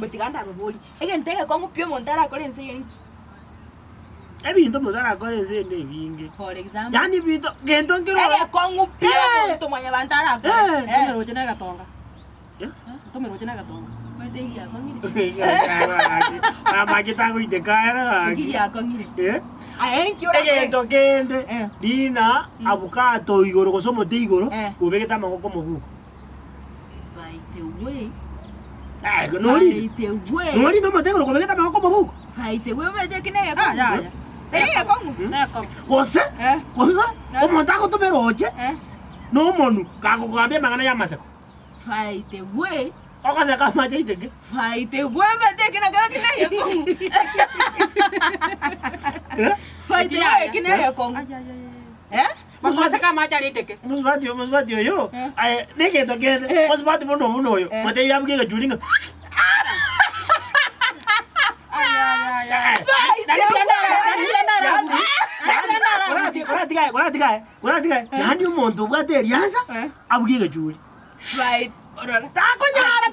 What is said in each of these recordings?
Betiganda baboli. Egenteke kongu pio montara kole nse yoniki. Ebintu montara kole nse nde vingi. For example. Yani bintu gento ngiro. Kongu pio monto mwanya bantara kole. Tomero chena gatonga. Tomero chena gatonga. Betegi ya kongire. Ama kitango idekara. Betegi ya kongire. Ayenki ora. Egento kende. Dina abukato igoro kosomo te igoro. Kubegeta mangoko mobu. By the way. Nori no matego ko begeta mangoko mobu. By the way meje kine ya. Ya. Ya kongu. Na kongu. Kose? Kose? O montako to meroche? No monu kako kwambia mangana ya maseko. By the way. Okaza kama jaitege. By the way meje kine gara kine ya kongu. By the way kine ya kongu. Maswasa kama chali teke. Musbati yo. Ai neke to kende. Musbati muno yo. Mate yabge ga juringa. Yani umuntu bwate Elianza abwiga juri. Right. Takonyara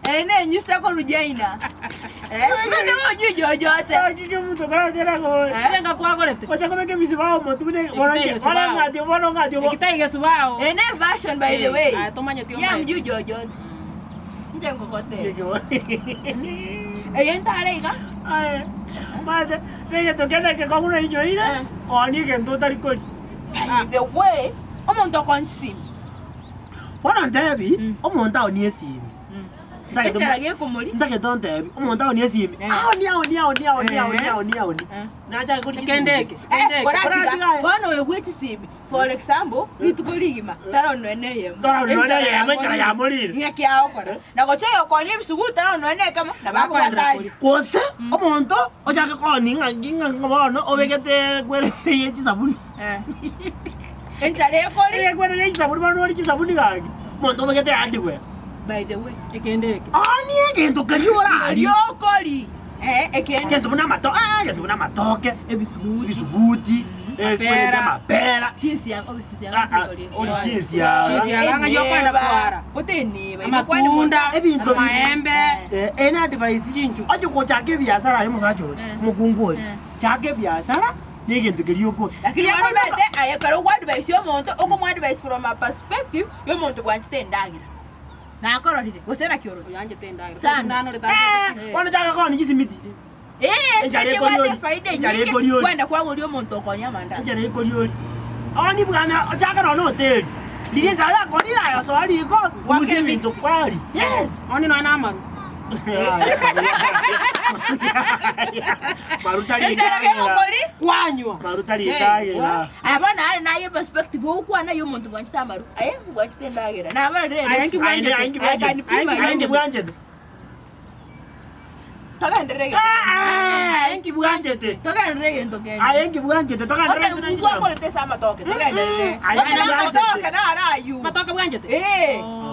ene nyusa ko rujaina mete mo jojote mtu kana tena ko Nga kwa gorete. wacha kama ke bisibao mo tune wala ngati Ekitaige subao. ene version by the way Tomanya tio. ya mju jojote njengo kote eyentare ika ai mate nege to kenda ke kwa hiyo ile oni ke ndo tari ko the way omuntu konsim wana ndebi omuntu oni esimi echarage kumuri ndake donde umuntu oni esimi oni nacha ko Kendeke. bwana we gweti sibi for example nitukurigima taro nwene yemo mechara ya molire ngeki yao kora na gocheyo konye bisugu taro nwene kama na bako batali kose omuntu ochake koni nginga ngobono obegete kwere yechi sabuni enchare kori kwere yechi sabuni bano yechi sabuni gagi muntu obegete andi kwe by the way Ekendeke. ani egento kariora ali yokori ekende gento buna matoke ebisugu bisuguti kwere mapera chinsi ya sikori oli chinsi ya Yanga yokwenda kwara. kuteniba Amatunda, ebintu maembe. ena advice chinchu acho ko chake biashara yo musacho mukungoli chake biashara negento kerioko lakini wabete ayekara advice yo muntu oko advice from a perspective yo muntu gwanchite ndagira na akororire gusena kioro Yanje tendagira. Sana. Nano leta. wana chaka koni chisimiti sije wate faida nyingi kwenda kwangu lyo muntu okonya manda njere kolioli ani bwana chaka no hotel ndiye njala kolira yo so ali ko musimito kwali yes Oni no ina amaru. marutali Kwanywa. marutali itaye abana ari nayo perspective ukwana yo muntu gwanchite amaru gwanchite ndagira na abana Ayenki aingi bwanjete tokanderege aingi bwanjete tokanderege ndogene aingi bwanjete okay ngwa polete sama toke tokanderege toke na arayu Matoka bwanjete.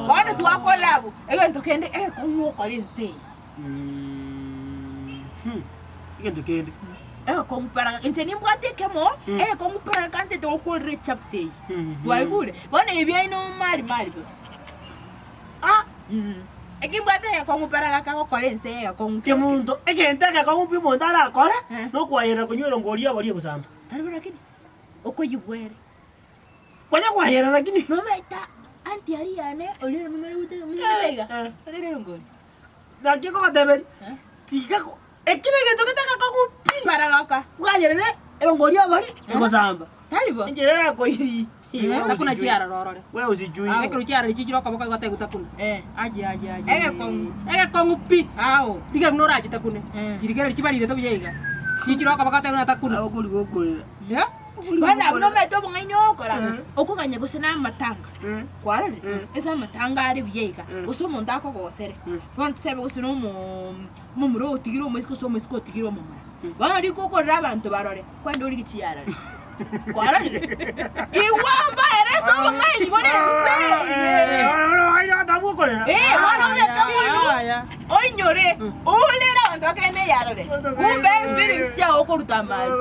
bana tuakolabo egento kende konwo kolinse igento kende kompara inteni mbwate kemo kompara kante to ko rechapte waigule bana ebya ino mali bosi ekimbwate kompara ka ko kolense ke muntu egentaka ko mpi mondara akora no kwayera kunywero ngoria bari kusamba taribona lakini okoyibwere kwanya kwayera lakini no meta anti ariane olero numero ute mizega taribona ngoni nakiko kateberi tika ko ekine gento ketaka ko mpi para gaka kwayera ngoria bari kusamba taribo njera ko iri Hakuna chiara rorore. wewe usijui Ekero chiara chichiro kwa boka gata gutakuna. Aje. Ege kongu pi. ao Diga nora achitakune. Jirigere chibarire to biyega. Chichiro kwa boka gata gutakuna. okuli gokole Ya? bana buno meto bungainyo kora okuganya gusena matanga kwarare esa matanga ari biyega uso muntu akogosere fonte sebe gusena mumuro tigiro mwisiko so mwisiko tigiro mumura bana riko ko rabantu barore kwandi uri giciyara Kwararire. Iwamba ereso ngai bore nse. Ai atabu korera. Bana ya oinyore. Ulera ndokene yarore. Kumbe feelings ya okuruta mali.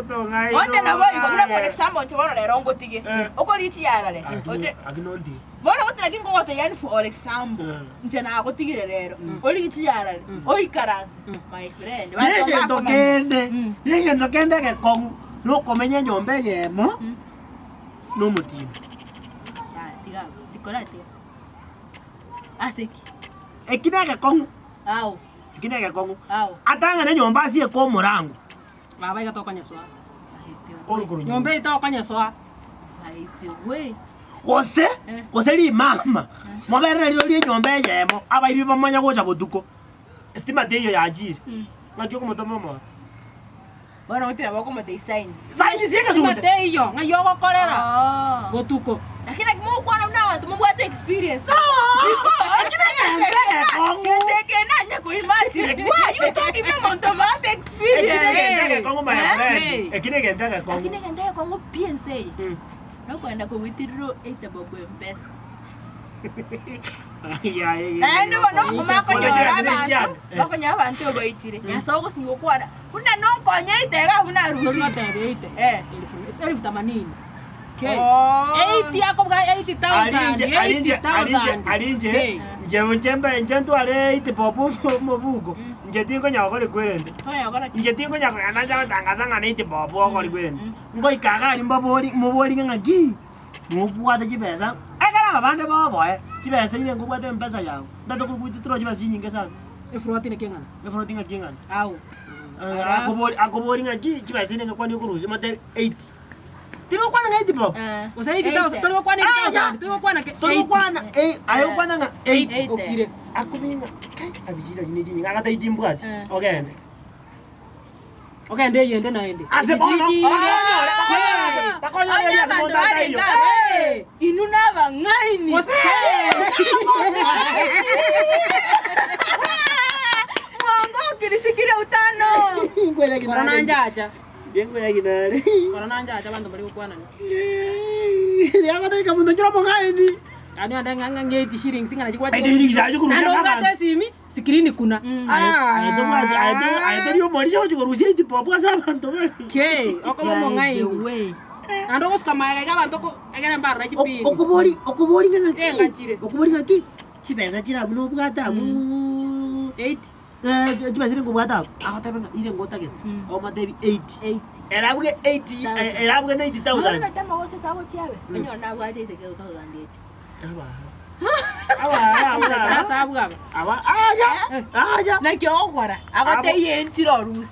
Ote na boy ko for example nchibona lero ngotige. Okoriti yarare. Oje Aginondi. bona gutira kingogote yani for example. Nje na gotigire rero. Oli giti yarare. Oi karanze. My friend. Yenge ndokende ke kong no komenya nyombe yemo. No mutimo. Tiga, tikorate. Aseki. Ekineke kong. Au. Ekineke kong. Au. Atanga ne nyomba asie ko murangu. Baba igatoka nyasoa. Orukuru. Nyombe itoka nyasoa. Faite we. Kose li mama. Mobere lyo li nyombe yemo. Aba ibi bamanya gocha boduko. Estima deyo ya ajiri. Ngakyo kumotoma mo. Bona utira bako mate signs. Signs yeka sunde. Mate iyo ngayogo korera. Botuko. Lakini kimu kwa na watu mungu ate experience. Keke nanya ko imagine. Why you talking about the experience? Ekine kongo my friend. Ekine gendaka kongo. Lakini gendaka kongo PNC. No kwenda ko withdraw 8 bobo mpesa. Endo bano kumakonyora abantu. Bakonyora abantu ogoichire. Yasoko singo kwana. Una no konya itega una rusi. No tebe ite. 1080. Okay. 80 yako bwa 80,000. Alinje. Njembe njentu ale ite popo mobugo. Njetingo nyako likwende. Njetingo nyako anaja tangaza ngane ite popo ko likwende. Ngo ikaga ali mbaboli ngaki. Mubwata chibesa. Akala abande baboye. Chibesa ile ngubwate mpesa yawo. Ndato kukutitro chibesa nyinge sana. Efroti ne kengana. Efroti ngakengana. Au. Akoboli ngaki chibesa ile ngakwani kuruzi mate 80. Tino kwana ngaiti pop. Usaidi tao tolo kwana 80,000. Tolo kwana 8. Tolo kwana ayo kwana nga 8. Okire. Akuminga. Abijira jiniji ngaka taiti mbwati. Ogende. Ogende yende na ende. Asepono. Bakonya ya semonda hiyo. Inuna bangaini. Mwango kirishikira utano. Ngoya kinare. Corona njaja. Jengo ya kinare. Corona njaja bantu bali kwana ni. Yaka taika mundo jira mongaini. Ani anda nganga ngeti shilling singa nachikwa. Ede shilling zaje kurusia kama. kama. Ando ngate simi skrini kuna. Ayo yo mori yo kurusia iti popo asa bantu bali. Okay, okomo mongaini. Ando koska mai ga bantu ko egene barra chipini. Okubori ngaki. Ngachire. Okubori ngaki. Chibesa chira buno bwata mu 8. Chibesa ringo bwata. Akatabanga ile ngota ke. O matebi 80. Erabuge 80, erabuge 90,000. Ona tama wose sawo chiabe. Enyo na bwate te ke utho gandeche. Awa sabu gaba. Awa aya. Na kyo kwara. Agote yenchiro rusi.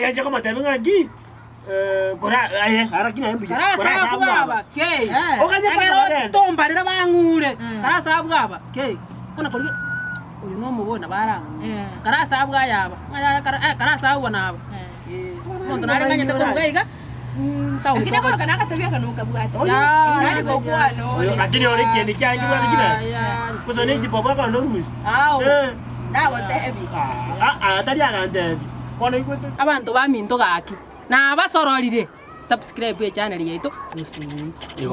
Ya chako matebi ngaki. Kora harakina embi. Kara sabu gaba. Okay. Okanye pa tomba rera bangure. Kara sabu gaba. Okay. Kana kuri uyu no mubona barangu. Kara sabu gaba. Kara sabu banaba. Muntu nari nganye te kugaiga. Lakini kwa kana katabia kanuka bwate. Nani go kwano. Lakini ore keni kyangi bwa kibe. Kusone jipopa ka ndo rusi. Awo. Na wote heavy. Atari agande. Kono ikote. Abantu baminto gaki. Na basororire. Subscribe ye channel yetu. Usi.